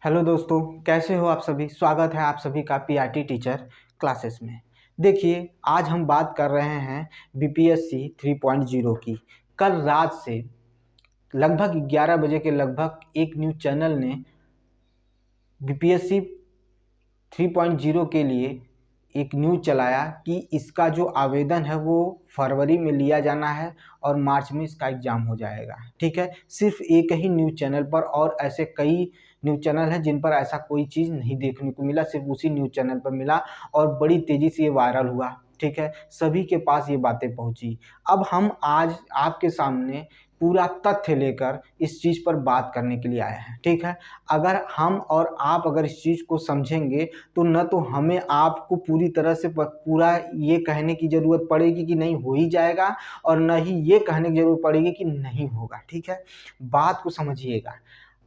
Hello दोस्तों, कैसे हो आप सभी। स्वागत है आप सभी का पीआरटी टीचर क्लासेस में। देखिए, आज हम बात कर रहे हैं बीपीएससी 3.0 की। कल रात से लगभग 11 बजे के लगभग एक न्यूज़ चैनल ने बीपीएससी 3.0 के लिए एक न्यूज़ चलाया कि इसका जो आवेदन है वो फरवरी में लिया जाना है और मार्च में इसका एग्ज़ाम हो जाएगा। ठीक है, सिर्फ एक ही न्यूज़ चैनल पर, और ऐसे कई न्यूज़ चैनल हैं जिन पर ऐसा कोई चीज़ नहीं देखने को मिला, सिर्फ उसी न्यूज़ चैनल पर मिला और बड़ी तेज़ी से ये वायरल हुआ। ठीक है, सभी के पास ये बातें पहुंची। अब हम आज आपके सामने पूरा तथ्य लेकर इस चीज़ पर बात करने के लिए आए हैं। ठीक है, अगर हम और आप अगर इस चीज़ को समझेंगे तो न तो हमें आपको पूरी तरह से पूरा ये कहने की ज़रूरत पड़ेगी कि नहीं हो ही जाएगा, और न ही ये कहने की ज़रूरत पड़ेगी कि नहीं होगा। ठीक है, बात को समझिएगा।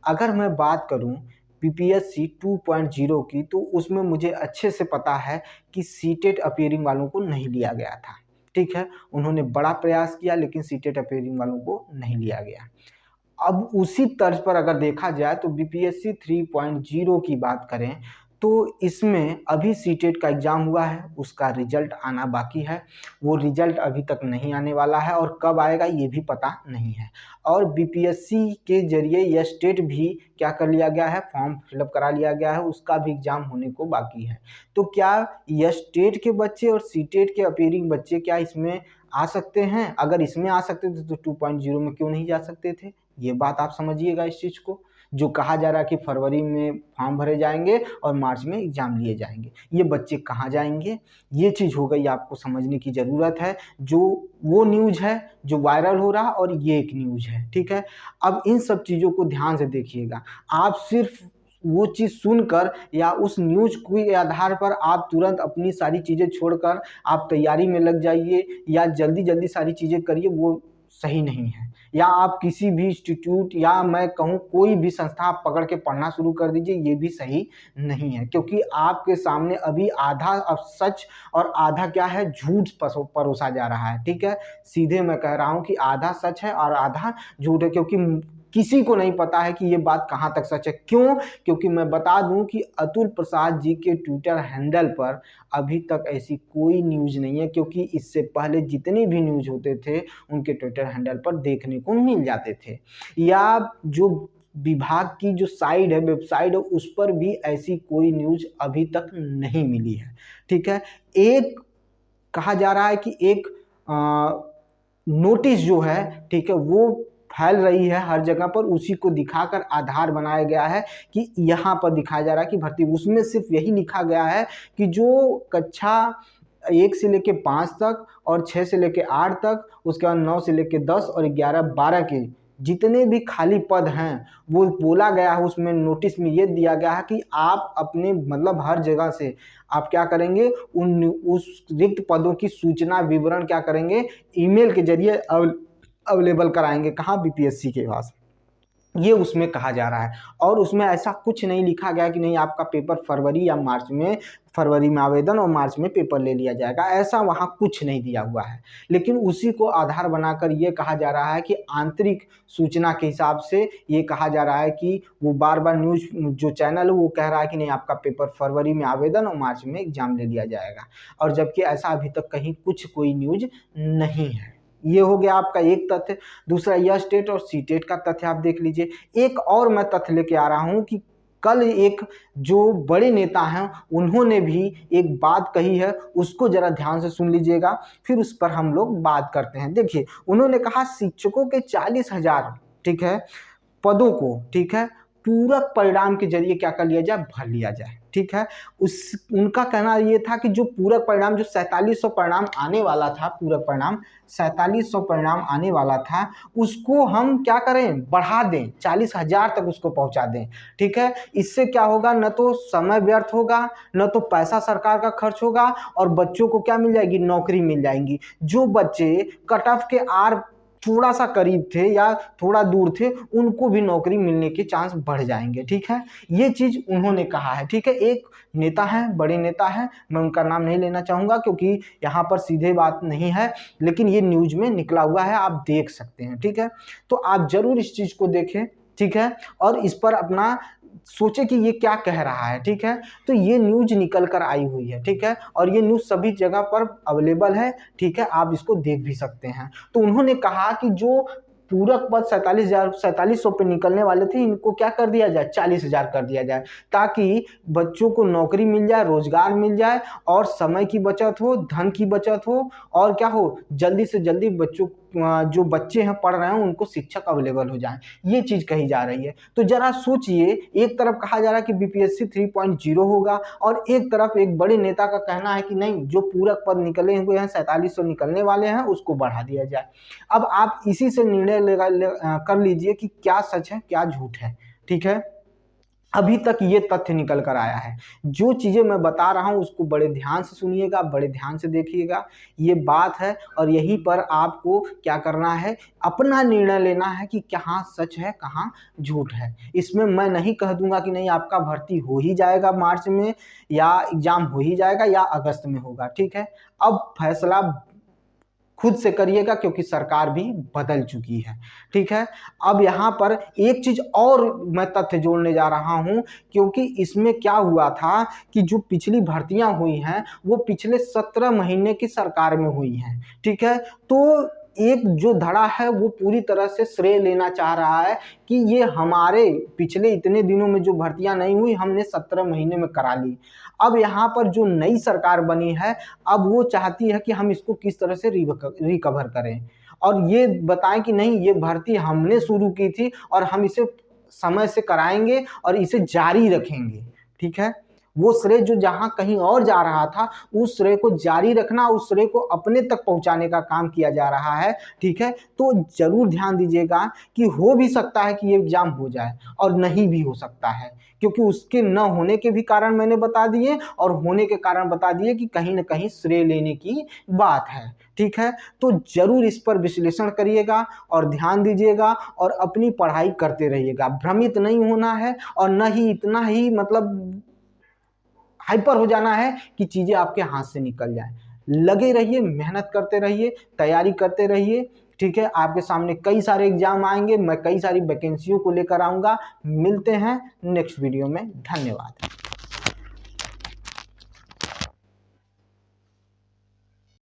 अगर मैं बात करूं बीपीएससी 2.0 की, तो उसमें मुझे अच्छे से पता है कि सीटेट अपीयरिंग वालों को नहीं लिया गया था। ठीक है, उन्होंने बड़ा प्रयास किया लेकिन सीटेट अपीयरिंग वालों को नहीं लिया गया। अब उसी तर्ज पर अगर देखा जाए तो बीपीएससी 3.0 की बात करें तो इसमें अभी सीटेट का एग्ज़ाम हुआ है, उसका रिजल्ट आना बाकी है। वो रिजल्ट अभी तक नहीं आने वाला है और कब आएगा ये भी पता नहीं है। और बीपीएससी के जरिए यह स्टेट भी क्या कर लिया गया है, फॉर्म फिलअप करा लिया गया है, उसका भी एग्ज़ाम होने को बाकी है। तो क्या यह स्टेट के बच्चे और सीटेट के अपीयरिंग बच्चे क्या इसमें आ सकते हैं? अगर इसमें आ सकते थे तो 2.0 में क्यों नहीं जा सकते थे? ये बात आप समझिएगा इस चीज़ को। जो कहा जा रहा है कि फरवरी में फॉर्म भरे जाएंगे और मार्च में एग्ज़ाम लिए जाएंगे, ये बच्चे कहाँ जाएंगे? ये चीज़ हो गई, आपको समझने की ज़रूरत है। जो वो न्यूज़ है जो वायरल हो रहा और ये एक न्यूज़ है। ठीक है, अब इन सब चीज़ों को ध्यान से देखिएगा। आप सिर्फ वो चीज़ सुनकर या उस न्यूज़ के आधार पर आप तुरंत अपनी सारी चीज़ें छोड़कर आप तैयारी में लग जाइए या जल्दी जल्दी सारी चीज़ें करिए, वो सही नहीं है। या आप किसी भी इंस्टीट्यूट या मैं कहूँ कोई भी संस्था आप पकड़ के पढ़ना शुरू कर दीजिए, ये भी सही नहीं है। क्योंकि आपके सामने अभी आधा अब सच और आधा क्या है, झूठ परोसा जा रहा है। ठीक है, सीधे मैं कह रहा हूँ कि आधा सच है और आधा झूठ है, क्योंकि किसी को नहीं पता है कि ये बात कहाँ तक सच है। क्यों? क्योंकि मैं बता दूं कि अतुल प्रसाद जी के ट्विटर हैंडल पर अभी तक ऐसी कोई न्यूज़ नहीं है, क्योंकि इससे पहले जितने भी न्यूज़ होते थे उनके ट्विटर हैंडल पर देखने को मिल जाते थे। या जो विभाग की जो साइड है, वेबसाइट है, उस पर भी ऐसी कोई न्यूज़ अभी तक नहीं मिली है। ठीक है, एक कहा जा रहा है कि एक नोटिस जो है, ठीक है, वो फैल रही है हर जगह पर, उसी को दिखाकर आधार बनाया गया है कि यहाँ पर दिखाया जा रहा है कि भर्ती, उसमें सिर्फ यही लिखा गया है कि जो कक्षा 1 से लेके 5 तक और 6 से लेके 8 तक, उसके बाद 9 से लेके 10 और 11 12 के जितने भी खाली पद हैं वो बोला गया है। उसमें नोटिस में ये दिया गया है कि आप अपने मतलब हर जगह से आप क्या करेंगे, उस रिक्त पदों की सूचना विवरण क्या करेंगे, ईमेल के जरिए अवेलेबल कराएंगे। कहाँ? बीपीएससी के पास। ये उसमें कहा जा रहा है और उसमें ऐसा कुछ नहीं लिखा गया कि नहीं आपका पेपर फरवरी या मार्च में, फरवरी में आवेदन और मार्च में पेपर ले लिया जाएगा, ऐसा वहाँ कुछ नहीं दिया हुआ है। लेकिन उसी को आधार बनाकर ये कहा जा रहा है कि आंतरिक सूचना के हिसाब से ये कहा जा रहा है कि वो बार बार न्यूज़ जो चैनल है वो कह रहा है कि नहीं आपका पेपर फरवरी में आवेदन और मार्च में एग्जाम ले लिया जाएगा, और जबकि ऐसा अभी तक कहीं कुछ कोई न्यूज़ नहीं है। ये हो गया आपका एक तथ्य। दूसरा, यह स्टेट और सीटेट का तथ्य आप देख लीजिए। एक और मैं तथ्य लेके आ रहा हूं कि कल एक जो बड़े नेता हैं उन्होंने भी एक बात कही है, उसको जरा ध्यान से सुन लीजिएगा, फिर उस पर हम लोग बात करते हैं। देखिए, उन्होंने कहा शिक्षकों के 40,000 ठीक है पदों को, ठीक है, पूरक परिणाम के जरिए क्या कर लिया जाए, भर लिया जाए। ठीक है, उस उनका कहना ये था कि जो पूरक परिणाम, जो 4700 परिणाम आने वाला था, पूरक परिणाम 4700 परिणाम आने वाला था, उसको हम क्या करें, बढ़ा दें, 40,000 तक उसको पहुंचा दें। ठीक है, इससे क्या होगा, न तो समय व्यर्थ होगा, न तो पैसा सरकार का खर्च होगा, और बच्चों को क्या मिल जाएगी, नौकरी मिल जाएंगी। जो बच्चे कट ऑफ के आर थोड़ा सा करीब थे या थोड़ा दूर थे, उनको भी नौकरी मिलने के चांस बढ़ जाएंगे। ठीक है, ये चीज उन्होंने कहा है। ठीक है, एक नेता है, बड़े नेता है, मैं उनका नाम नहीं लेना चाहूंगा क्योंकि यहाँ पर सीधे बात नहीं है, लेकिन ये न्यूज में निकला हुआ है, आप देख सकते हैं। ठीक है, तो आप जरूर इस चीज को देखें। ठीक है, और इस पर अपना सोचे कि ये क्या कह रहा है, ठीक है। तो ये न्यूज निकल कर आई हुई है, ठीक है, और ये न्यूज सभी जगह पर अवेलेबल है, ठीक है, आप इसको देख भी सकते हैं। तो उन्होंने कहा कि जो पूरक पद 47,000 पे निकलने वाले थे, इनको क्या कर दिया जाए, 40,000 कर दिया जाए, ताकि बच्चों को नौकरी मिल जाए, रोजगार मिल जाए, और समय की बचत हो, धन की बचत हो, और क्या हो, जल्दी से जल्दी बच्चों जो बच्चे हैं पढ़ रहे हैं उनको शिक्षक अवेलेबल हो जाए। ये चीज कही जा रही है। तो जरा सोचिए, एक तरफ कहा जा रहा है कि बीपीएससी 3.0 होगा, और एक तरफ एक बड़े नेता का कहना है कि नहीं, जो पूरक पद निकले हुए हैं 4700 निकलने वाले हैं उसको बढ़ा दिया जाए। अब आप इसी से निर्णय कर लीजिए कि क्या सच है क्या झूठ है, ठीक है। अभी तक ये तथ्य निकल कर आया है। जो चीजें मैं बता रहा हूं उसको बड़े ध्यान से सुनिएगा, बड़े ध्यान से देखिएगा। ये बात है और यहीं पर आपको क्या करना है, अपना निर्णय लेना है कि कहाँ सच है कहाँ झूठ है। इसमें मैं नहीं कह दूंगा कि नहीं आपका भर्ती हो ही जाएगा मार्च में, या एग्जाम हो ही जाएगा, या अगस्त में होगा, ठीक है। अब फैसला खुद से करिएगा, क्योंकि सरकार भी बदल चुकी है, ठीक है। अब यहाँ पर एक चीज और मैं तथ्य जोड़ने जा रहा हूं, क्योंकि इसमें क्या हुआ था कि जो पिछली भर्तियां हुई हैं वो पिछले 17 महीने की सरकार में हुई हैं, ठीक है। तो एक जो धड़ा है वो पूरी तरह से श्रेय लेना चाह रहा है कि ये हमारे पिछले इतने दिनों में जो भर्तियां नहीं हुई हमने 17 महीने में करा ली। अब यहाँ पर जो नई सरकार बनी है, अब वो चाहती है कि हम इसको किस तरह से रिकवर करें, और ये बताएं कि नहीं ये भर्ती हमने शुरू की थी और हम इसे समय से कराएंगे और इसे जारी रखेंगे, ठीक है। वो श्रेय जो जहां कहीं और जा रहा था उस श्रेय को जारी रखना, उस श्रेय को अपने तक पहुंचाने का काम किया जा रहा है, ठीक है। तो जरूर ध्यान दीजिएगा कि हो भी सकता है कि ये एग्जाम हो जाए और नहीं भी हो सकता है, क्योंकि उसके न होने के भी कारण मैंने बता दिए और होने के कारण बता दिए कि कहीं ना कहीं श्रेय लेने की बात है, ठीक है। तो जरूर इस पर विश्लेषण करिएगा और ध्यान दीजिएगा और अपनी पढ़ाई करते रहिएगा। भ्रमित नहीं होना है और न ही इतना ही मतलब हाइपर हो जाना है कि चीजें आपके हाथ से निकल जाए। लगे रहिए, मेहनत करते रहिए, तैयारी करते रहिए, ठीक है। आपके सामने कई सारे एग्जाम आएंगे, मैं कई सारी वैकेंसियों को लेकर आऊंगा। मिलते हैं नेक्स्ट वीडियो में। धन्यवाद।